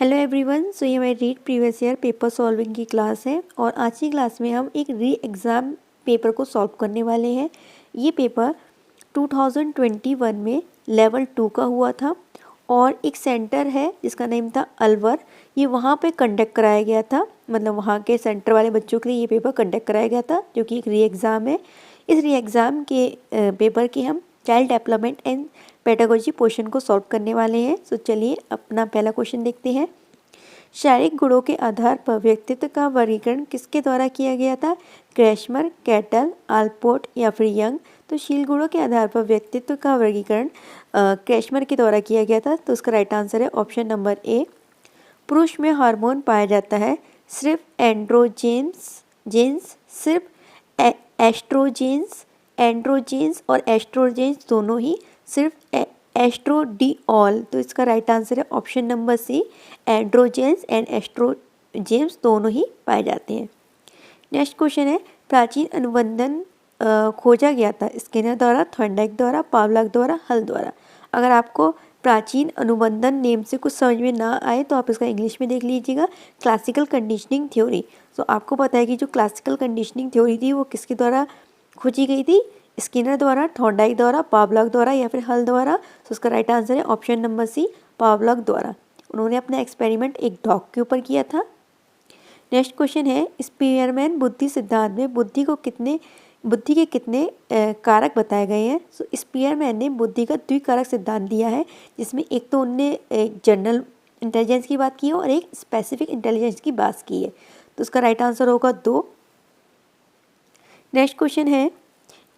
Hello everyone, सो ये हमारी read previous year paper solving की क्लास है और आज की क्लास में हम एक री एग्ज़ाम पेपर को सॉल्व करने वाले हैं। ये पेपर 2021 में लेवल 2 का हुआ था और एक सेंटर है जिसका नेम था अलवर। ये वहाँ पे कंडक्ट कराया गया था, मतलब वहाँ के सेंटर वाले बच्चों के लिए ये पेपर कंडक्ट कराया गया था, जो कि एक री एग्ज़ाम है। इस री एग्ज़ाम के पेपर के हम child development and pedagogy portion को सॉल्व करने वाले हैं। सो चलिए अपना पहला क्वेश्चन देखते हैं। शारीरिक गुणों के आधार पर व्यक्तित्व का वर्गीकरण किसके द्वारा किया गया था? क्रैशमर, कैटल, आलपोर्ट या फिर यंग। तो शील गुणों के आधार पर व्यक्तित्व का वर्गीकरण क्रैशमर के द्वारा किया गया था। तो उसका राइट आंसर है ऑप्शन नंबर ए। पुरुष में हार्मोन पाया जाता है सिर्फ एंड्रोजेंस, सिर्फ एस्ट्रोजेंस, एंड्रोजेंस और एस्ट्रोजेंस दोनों ही, सिर्फ एस्ट्रोडियोल। तो इसका राइट आंसर है option number C. Androgens and estrogens दोनों ही पाए जाते हैं। नेक्स्ट क्वेश्चन है, प्राचीन अनुबंधन खोजा गया था स्किनर द्वारा, थॉर्नडाइक द्वारा, पावलक द्वारा, हल द्वारा। अगर आपको प्राचीन अनुबंधन नेम से कुछ समझ में ना आए तो आप इसका इंग्लिश में देख लीजिएगा, क्लासिकल कंडीशनिंग थ्योरी। तो आपको पता है कि जो क्लासिकल कंडीशनिंग थ्योरी थी वो किसके द्वारा खोजी गई थी? स्किनर द्वारा, थॉर्नडाइक द्वारा, पावलक द्वारा या फिर हल द्वारा। तो उसका राइट आंसर है ऑप्शन नंबर सी, पावलक द्वारा। उन्होंने अपना एक्सपेरिमेंट एक डॉग के ऊपर किया था। नेक्स्ट क्वेश्चन है, स्पीयरमैन बुद्धि सिद्धांत में बुद्धि के कितने कारक बताए गए हैं? सो स्पीयरमैन ने बुद्धि का द्विकारक सिद्धांत दिया है, जिसमें एक तो उनने एक जनरल इंटेलिजेंस की बात की है और एक स्पेसिफिक इंटेलिजेंस की बात की है। तो उसका राइट आंसर होगा 2। नेक्स्ट क्वेश्चन है,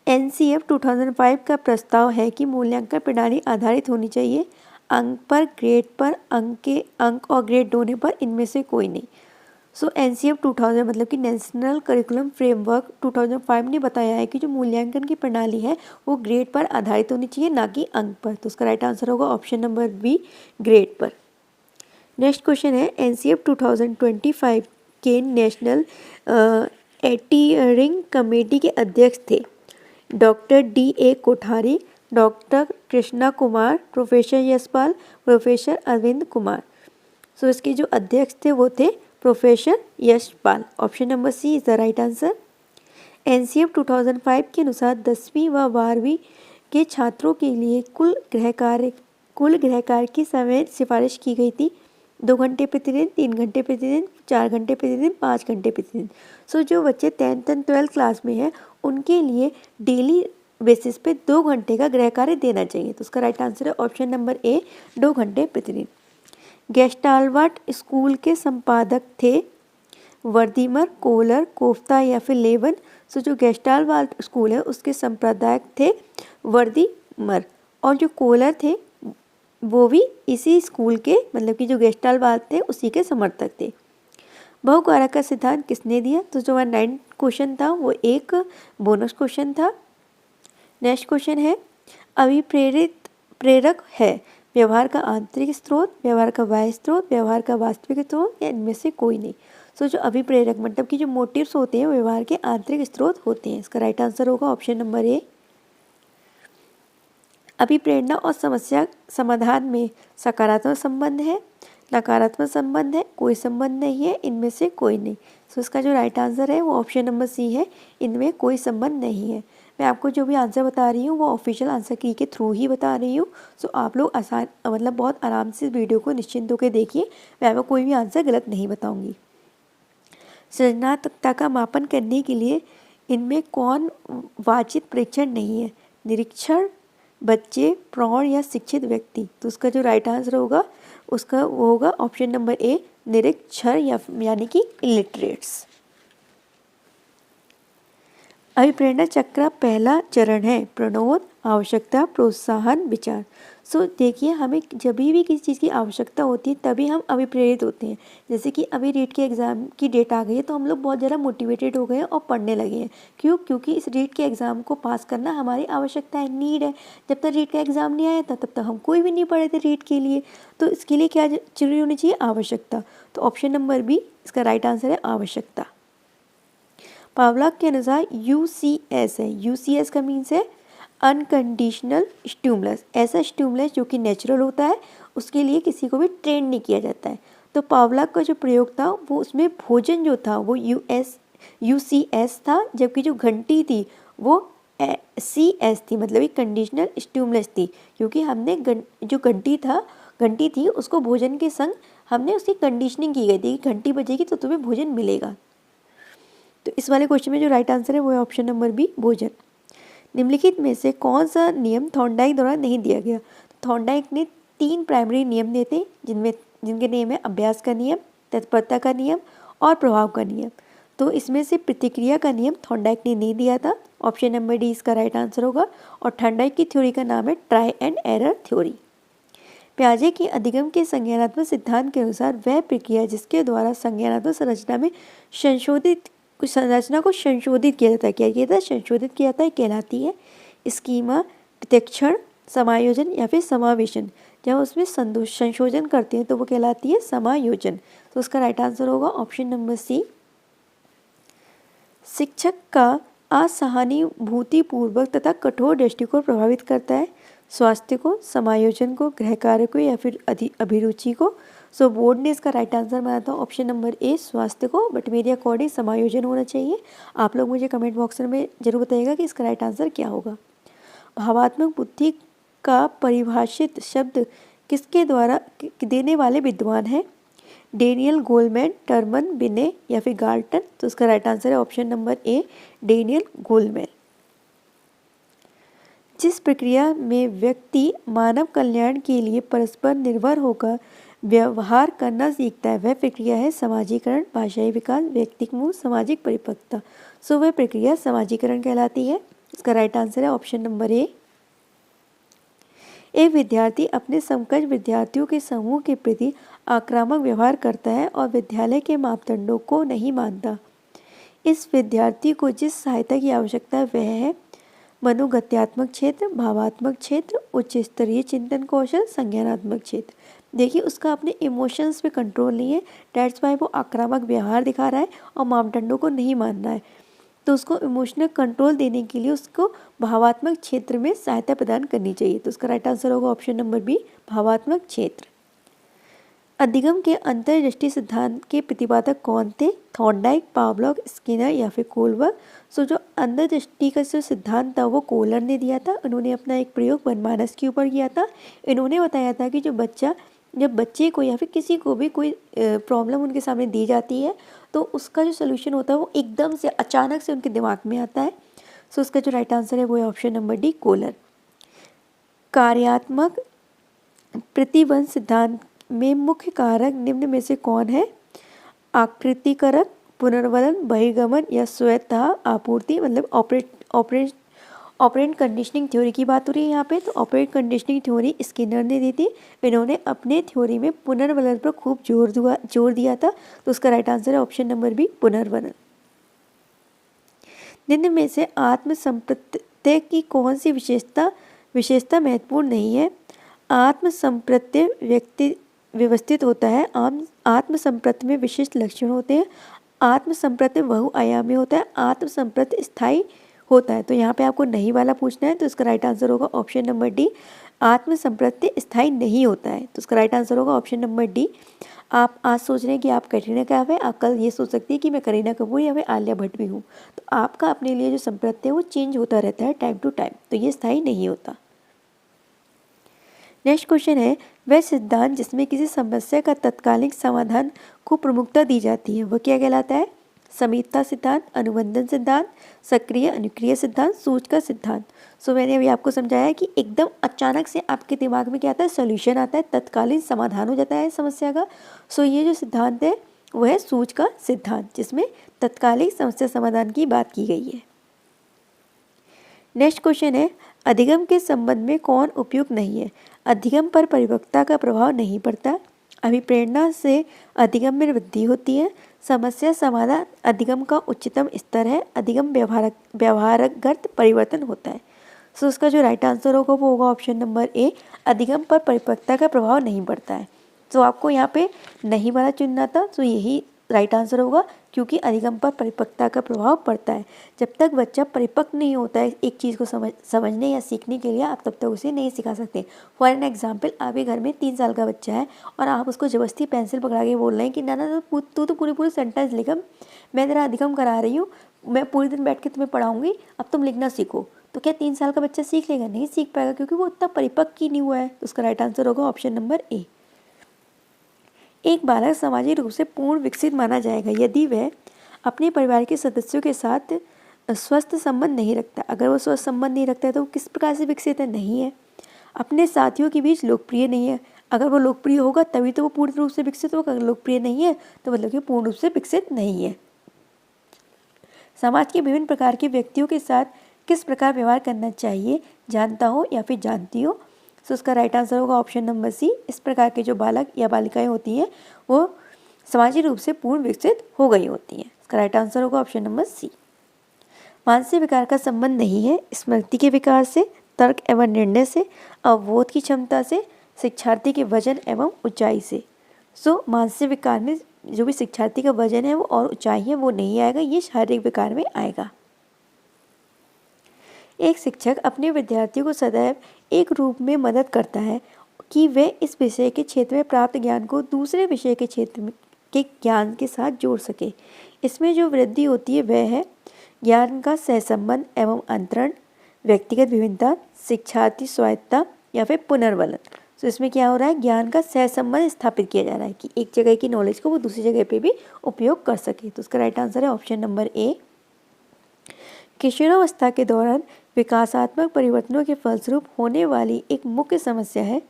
NCF 2005 का प्रस्ताव है कि मूल्यांकन प्रणाली आधारित होनी चाहिए अंक पर, ग्रेड पर, अंक और ग्रेड होने पर, इनमें से कोई नहीं। सो NCF 2000 मतलब कि नेशनल करिकुलम फ्रेमवर्क 2005 ने बताया है कि जो मूल्यांकन की प्रणाली है वो ग्रेड पर आधारित होनी चाहिए, ना कि अंक पर। तो उसका राइट आंसर होगा ऑप्शन नंबर बी, ग्रेड पर। नेक्स्ट क्वेश्चन है, NCF 2025 के नेशनल एटियरिंग कमेटी के अध्यक्ष थे doctor DA Kothari, doctor Krishna Kumar, professor Yashpal, professor Arvind Kumar. So इसके जो अध्यक्ष थे वो थे professor Yashpal. Option number c is the right answer. NCF 2005 के अनुसार 10वीं व 12वीं के छात्रों के लिए कुल गृह कार्य की समय सिफारिश की गई थी 2 घंटे प्रतिदिन, 3 घंटे प्रतिदिन, 4 घंटे प्रतिदिन, 5 घंटे प्रतिदिन। सो जो बच्चे 10th एंड 12th क्लास में हैं उनके लिए डेली बेसिस पे 2 घंटे का गृह कार्य देना चाहिए। तो उसका राइट आंसर है ऑप्शन नंबर ए, 2 घंटे प्रतिदिन। गेस्टाल्ट स्कूल के संपादक थे वर्दीमर, कोलर, कोफ्ता या फिर लेवन। सो जो गेस्टाल्ट स्कूल है उसके संपादक थे वर्दीमर और जो कोलर थे वो भी इसी स्कूल के, मतलब कि जो गेस्टाल्ट थे उसी के समर्थक थे। बहुकारक का सिद्धांत किसने दिया? तो जो 9 क्वेश्चन था वो एक बोनस क्वेश्चन था। नेक्स्ट क्वेश्चन है, प्रेरक है व्यवहार का आंतरिक स्रोत, व्यवहार का बाह्य स्रोत, व्यवहार का वास्तविक स्रोत या इनमें से कोई नहीं। सो जो अभिप्रेरक मतलब कि जो मोटिव्स होते हैं व्यवहार के आंतरिक स्रोत होते हैं। इसका राइट आंसर होगा ऑप्शन नंबर ए। अभिप्रेरणा और समस्या समाधान में सकारात्मक संबंध है, नकारात्मक संबंध है, कोई संबंध नहीं है, इनमें से कोई नहीं। सो इसका जो राइट आंसर है वो ऑप्शन नंबर सी है, इनमें कोई संबंध नहीं है। मैं आपको जो भी आंसर बता रही हूँ वो ऑफिशियल आंसर की के थ्रू ही बता रही हूँ। सो आप लोग आसान मतलब बहुत आराम से इस वीडियो को निश्चिंत होकर देखिए, मैं आपको कोई भी आंसर गलत नहीं बताऊँगी। सृजनात्मकता का मापन करने के लिए इनमें कौन वांछित परीक्षण नहीं है? निरीक्षण, बच्चे, प्रौढ़ या शिक्षित व्यक्ति। तो उसका जो राइट आंसर होगा उसका वो होगा ऑप्शन नंबर ए, निरीक्षर यानी कि इलिटरेट्स। अभिप्रेरणा चक्र का पहला चरण है प्रणोद, आवश्यकता, प्रोत्साहन, विचार। सो देखिए, हमें जब भी किसी चीज़ की आवश्यकता होती है तभी हम अभिप्रेरित होते हैं। जैसे कि अभी रीट के एग्ज़ाम की डेट आ गई है तो हम लोग बहुत ज़्यादा मोटिवेटेड हो गए हैं और पढ़ने लगे हैं। क्यों? क्योंकि इस रीट के एग्ज़ाम को पास करना हमारी आवश्यकता है, नीड है। जब तक रीट का एग्ज़ाम नहीं आया था तब तक हम कोई भी नहीं पढ़े थे रीट के लिए। तो इसके लिए क्या जरूरी होनी चाहिए? आवश्यकता। तो ऑप्शन नंबर बी इसका राइट आंसर है, आवश्यकता। पावलक के अनुसार UCS है, UCS का मीन्स है अनकंडीशनल स्टिमुलस। ऐसा स्टिमुलस जो कि नेचुरल होता है उसके लिए किसी को भी ट्रेन नहीं किया जाता है। तो पावलक का जो प्रयोग था वो उसमें भोजन जो था वो UCS था, जबकि जो घंटी थी वो CS थी, मतलब एक कंडीशनल स्टिमुलस थी, क्योंकि हमने जो घंटी थी उसको भोजन के संग हमने उसकी कंडीशनिंग की गई थी कि घंटी बजेगी तो तुम्हें भोजन मिलेगा। तो इस वाले क्वेश्चन में जो राइट आंसर है वो है ऑप्शन नंबर बी, भोजन। निम्नलिखित में से कौन सा नियम थॉर्नडाइक द्वारा नहीं दिया गया? तो थॉर्नडाइक ने 3 प्राइमरी नियम दिए थे, जिनके नियम है अभ्यास का नियम, तत्परता का नियम और प्रभाव का नियम। तो इसमें से प्रतिक्रिया का नियम थॉर्नडाइक ने नहीं दिया था, ऑप्शन नंबर डी इसका राइट आंसर होगा। और थॉर्नडाइक की थ्योरी का नाम है ट्राई एंड एरर थ्योरी। पियाजे के अधिगम के संज्ञानात्मक सिद्धांत के अनुसार वह प्रक्रिया जिसके द्वारा संज्ञानात्मक संरचना को संशोधित किया जाता है, क्या किया जाता है? संशोधित किया जाता है, कहलाती है स्कीमा, प्रतिक्षण, समायोजन या फिर समावेशन। जब उसमें संशोधन करते हैं तो वो कहलाती है समायोजन। तो उसका राइट आंसर होगा ऑप्शन नंबर सी। शिक्षक का असहानुभूतिपूर्वक तथा कठोर दृष्टिकोण प्रभावित करता है स्वास्थ्य को, समायोजन को, गृह कार्य को या फिर अभिरुचि को। सो बोर्ड ने इसका राइट आंसर माना था ऑप्शन नंबर ए, स्वास्थ्य को, बट मेरे अकॉर्डिंग समायोजन होना चाहिए। आप लोग मुझे कमेंट बॉक्स में जरूर बताइएगा कि इसका राइट आंसर क्या होगा। भावात्मक बुद्धि का परिभाषित शब्द किसके द्वारा देने वाले विद्वान हैं? डेनियल गोलमैन, टर्मन, बिने या फिर गाल्टन। तो उसका राइट आंसर है option number A, Daniel Goleman. जिस प्रक्रिया में व्यक्ति मानव कल्याण के लिए परस्पर निर्भर होकर व्यवहार करना सीखता है वह प्रक्रिया है समाजीकरण, भाषाई विकास, व्यक्तिक मूल, सामाजिक परिपक्वता। सो वह प्रक्रिया समाजीकरण कहलाती है। इसका राइट आंसर है ऑप्शन नंबर ए। एक विद्यार्थी अपने समकक्ष विद्यार्थियों के समूह के प्रति आक्रामक व्यवहार करता है और विद्यालय के मापदंडों को नहीं मानता। इस विद्यार्थी को जिस सहायता की आवश्यकता है वह है मनोगत्यात्मक क्षेत्र, भावात्मक क्षेत्र, उच्च स्तरीय चिंतन कौशल, संज्ञानात्मक क्षेत्र। देखिए उसका अपने इमोशंस पे कंट्रोल नहीं है, डेट्स वाई वो आक्रामक व्यवहार दिखा रहा है और मापदंडों को नहीं मान रहा है। तो उसको इमोशनल कंट्रोल देने के लिए उसको भावात्मक क्षेत्र में सहायता प्रदान करनी चाहिए। तो उसका राइट आंसर होगा ऑप्शन नंबर बी, भावात्मक क्षेत्र। अधिगम के अंतर्दृष्टि सिद्धांत के प्रतिपादक कौन थे? थॉर्नडाइक, पावलॉक, स्किनर या फिर कोलबर। सो जो अंतर्दृष्टि का जो सिद्धांत था वो कोलर ने दिया था। उन्होंने अपना एक प्रयोग वनमानस के ऊपर किया था। इन्होंने बताया था कि जब बच्चे को या फिर किसी को भी कोई प्रॉब्लम उनके सामने दी जाती है तो उसका जो सोल्यूशन होता है वो एकदम से अचानक से उनके दिमाग में आता है। सो उसका जो राइट आंसर है वो है ऑप्शन नंबर डी, कोलर। कार्यात्मक प्रतिबंध सिद्धांत में मुख्य कारक निम्न में से कौन है? आकृतिकरण, पुनर्वलन, बहिर्गमन या स्वतः आपूर्ति। मतलब ऑपरेंट कंडीशनिंग थ्योरी की बात हो रही है यहाँ पे। तो ऑपरेंट कंडीशनिंग थ्योरी स्किनर ने दी थी। इन्होंने अपने थ्योरी में पुनर्वलन पर खूब जोर दिया था। तो उसका राइट आंसर है ऑप्शन नंबर बी, पुनर्वलन। निम्न में से आत्मसंप्रत्यय की कौन सी विशेषता महत्वपूर्ण नहीं है? आत्मसंप्रत्यय व्यवस्थित होता है। आत्मसंप्रत्यय में विशिष्ट लक्षण होते हैं। आत्मसंप्रत्यय बहुआयामी होता है। आत्मसंप्रत्यय स्थायी होता है। तो यहाँ पे आपको नहीं वाला पूछना है। तो इसका राइट आंसर होगा ऑप्शन नंबर डी, आत्मसंप्रत्यय स्थायी नहीं होता है। तो इसका राइट आंसर होगा ऑप्शन नंबर डी। आप आज सोच रहे हैं कि आप कटरीना कैफ है, आप कल ये सोच सकती है कि मैं करीना कपूर या फिर आलिया भट्ट भी हूँ। तो आपका अपने लिए जो संप्रत्यय है वो चेंज होता रहता है टाइम टू टाइम, तो ये स्थायी नहीं होता। नेक्स्ट क्वेश्चन है, वह सिद्धांत जिसमें किसी समस्या का तत्कालिक समाधान को प्रमुखता दी जाती है वह क्या कहलाता है? समीपता सिद्धांत, अनुबंधन सिद्धांत, सक्रिय अनुक्रिय सिद्धांत, सूच का सिद्धांत। सो मैंने अभी आपको समझाया कि एकदम अचानक से आपके दिमाग में क्या आता है? सोल्यूशन आता है, तत्कालीन समाधान हो जाता है समस्या का। सो ये जो सिद्धांत है वह है सूच का सिद्धांत, जिसमें तत्कालिक समस्या समाधान की बात की गई है। नेक्स्ट क्वेश्चन है, अधिगम के संबंध में कौन उपयुक्त नहीं है? अधिगम पर परिपक्वता का प्रभाव नहीं पड़ता। अभिप्रेरणा से अधिगम में वृद्धि होती है। समस्या समाधान अधिगम का उच्चतम स्तर है। अधिगम व्यवहारगत परिवर्तन होता है। सो उसका जो राइट आंसर होगा वो होगा ऑप्शन नंबर ए, अधिगम पर परिपक्वता का प्रभाव नहीं पड़ता है। सो आपको यहाँ पे नहीं वाला चुनना था। सो यही राइट आंसर होगा, क्योंकि अधिगम पर परिपक्वता का प्रभाव पड़ता है। जब तक बच्चा परिपक्व नहीं होता है एक चीज़ को समझने या सीखने के लिए, आप तब तक उसे नहीं सिखा सकते। फॉर एन एग्जाम्पल, आपके घर में 3 साल का बच्चा है और आप उसको ज़बरदस्ती पेंसिल पकड़ा के बोल रहे हैं कि नाना तू तो पूरी सेंटेंस लिखा, मैं तेरा अधिगम करा रही हूँ, मैं पूरे दिन बैठ के तुम्हें पढ़ाऊँगी, अब तुम लिखना सीखो। तो क्या 3 साल का बच्चा सीख लेगा? नहीं सीख पाएगा, क्योंकि वो उतना परिपक्व ही नहीं हुआ है। तो उसका राइट आंसर होगा ऑप्शन नंबर ए। एक बालक सामाजिक रूप से पूर्ण विकसित माना जाएगा यदि वह अपने परिवार के सदस्यों के साथ स्वस्थ संबंध नहीं रखता। अगर वो स्वस्थ संबंध नहीं रखता है तो वो किस प्रकार से विकसित है? नहीं है। अपने साथियों के बीच लोकप्रिय नहीं है। अगर वो लोकप्रिय होगा तभी तो वो पूर्ण रूप से विकसित होगा। अगर लोकप्रिय नहीं है तो मतलब कि पूर्ण रूप से विकसित नहीं है। समाज के विभिन्न प्रकार के व्यक्तियों के साथ किस प्रकार व्यवहार करना चाहिए, जानता हो या फिर जानती हो? तो उसका राइट आंसर होगा ऑप्शन नंबर सी। इस प्रकार के जो बालक या बालिकाएं होती हैं वो सामाजिक रूप से पूर्ण विकसित हो गई होती हैं। इसका राइट आंसर होगा ऑप्शन नंबर सी। मानसिक विकार का संबंध नहीं है स्मृति के विकार से, तर्क एवं निर्णय से, अवबोध की क्षमता से, शिक्षार्थी के वजन एवं ऊंचाई से। सो मानसिक विकार में जो भी शिक्षार्थी का वजन है वो और ऊंचाई है वो नहीं आएगा, ये शारीरिक विकार में आएगा। एक शिक्षक अपने विद्यार्थियों को सदैव एक रूप में मदद करता है कि वे इस विषय के क्षेत्र में प्राप्त ज्ञान को दूसरे विषय के क्षेत्र के ज्ञान के साथ जोड़ सके। इसमें जो वृद्धि होती है वह है ज्ञान का सहसंबंध एवं अंतरण, व्यक्तिगत विभिन्नता, शिक्षार्थी स्वायत्ता या फिर पुनर्वलन। तो इसमें क्या हो रहा है? ज्ञान का सहसंबंध स्थापित किया जा रहा है कि एक जगह की नॉलेज को वो दूसरी जगह पे भी उपयोग कर सके। तो उसका राइट आंसर है ऑप्शन नंबर ए। किशोरावस्था के दौरान विकासात्मक परिवर्तनों के फलस्वरूप होने वाली एक मुख्य समस्या है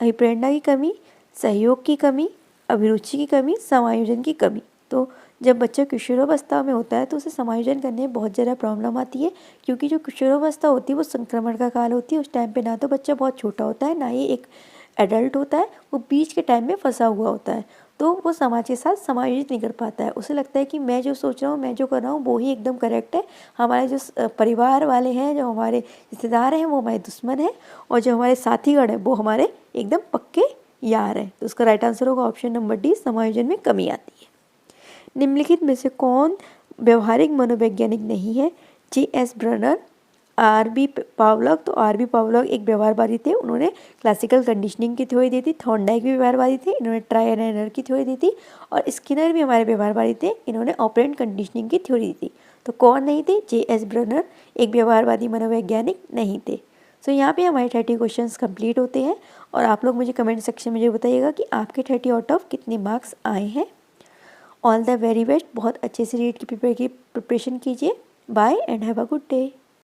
अभिप्रेरणा की कमी, सहयोग की कमी, अभिरुचि की कमी, समायोजन की कमी। तो जब बच्चा किशोरावस्था में होता है तो उसे समायोजन करने में बहुत ज़्यादा प्रॉब्लम आती है, क्योंकि जो किशोरावस्था होती है वो संक्रमण का काल होती है। उस टाइम पे ना तो बच्चा बहुत छोटा होता है ना ही एक एडल्ट होता है, वो बीच के टाइम में फंसा हुआ होता है, तो वो समाज के साथ समायोजित नहीं कर पाता है। उसे लगता है कि मैं जो सोच रहा हूँ, मैं जो कर रहा हूँ वो ही एकदम करेक्ट है। हमारे जो परिवार वाले हैं, जो हमारे रिश्तेदार हैं वो हमारे दुश्मन हैं, और जो हमारे साथीगण हैं वो हमारे एकदम पक्के यार हैं। तो उसका राइट आंसर होगा ऑप्शन नंबर डी, समायोजन में कमी आती है। निम्नलिखित में से कौन व्यवहारिक मनोवैज्ञानिक नहीं है? J.S. Brunner, R.B. पावलॉक। तो R.B. पावलॉक एक व्यवहारवादी थे, उन्होंने क्लासिकल कंडीशनिंग की थ्योरी दी थी। थॉर्नडाइक भी व्यवहारवादी थे, इन्होंने ट्रायल एंड एरर की थ्योरी दी थी। और स्किनर भी हमारे व्यवहारवादी थे, इन्होंने ऑपरेंट कंडीशनिंग की थ्योरी दी थी। तो कौन नहीं थे? J.S. ब्रनर एक व्यवहारवादी मनोवैज्ञानिक नहीं थे। सो यहाँ पे हमारे 30 क्वेश्चंस कंप्लीट होते हैं, और आप लोग मुझे कमेंट सेक्शन में मुझे बताइएगा कि आपके 30 आउट ऑफ कितने मार्क्स आए हैं। All the very best. बहुत अच्छे से रीड की प्रिपरेशन कीजिए। Bye and have a good day.